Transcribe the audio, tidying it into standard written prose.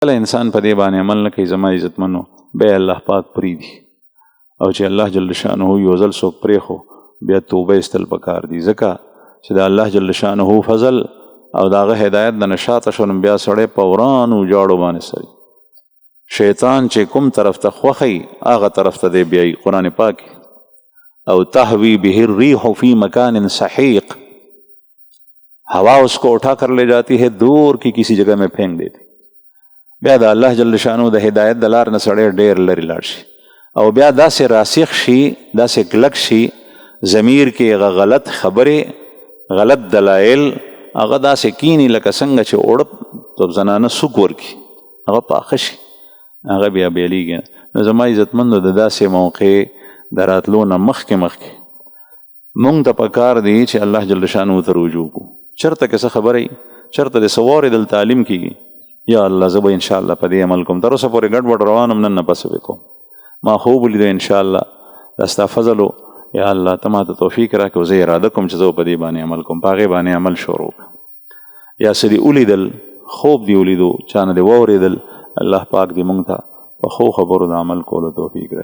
کله انسان په دې باندې عمل نه کوي زما عزتمنو بیا الله پاک پریږدي او چې الله جل شانه یو ځل څوک پرېښو بیا توبه ایستل پکار دي ځکه چې د الله جل شانه فضل او د هغه هدایت د نه شاته شو نو بیا سړی په ورانو جاړو باندې سړي شیطان چې کوم طرف ته خوښي هغه طرف ته دی بیایي قرآن پاک او تهوی به الریح فی مکان سحیق हवा उसको उठा कर ले जाती है दूर की किसी जगह में फेंक देती بیا د الله جل شانو د هدایت د لار نه سړی ډېر لرې لاړ شي او بیا داسې راسخ شي داسې کلک شي ضمیر کې هغه غلط خبرې غلط دلایل هغه داسې کینی لکه څنګه چې اوړه تو زنانه سوک ورکي هغه پاخه شي هغه بیا بیلیږي نو زما عزتمندو د داسې موقع د راتلو نه مخکې مونږ ته پکار دی چې الله جل شانو ته رجوع کو چرته که څه خبرې چرته د سوارې دل تعلیم کیږي یا الله زه به انشاءالله په دې عمل کوم تر اوسه پورې ګډ وډ روان هم نن نه پس وکوم ما خوب ولیدو انشاءالله دا ستا فضل یا الله ته ماته توفیق راکړه زه اراده کوم چې زه په دې باندې عمل کوم په هغې باندې عمل شروع یا څه دې ولیدل خوب دې ولیدو چا نه دې واورېدل الله پاک دې مونږ ته په ښو خبرو د عمل کولو توفیق راکړي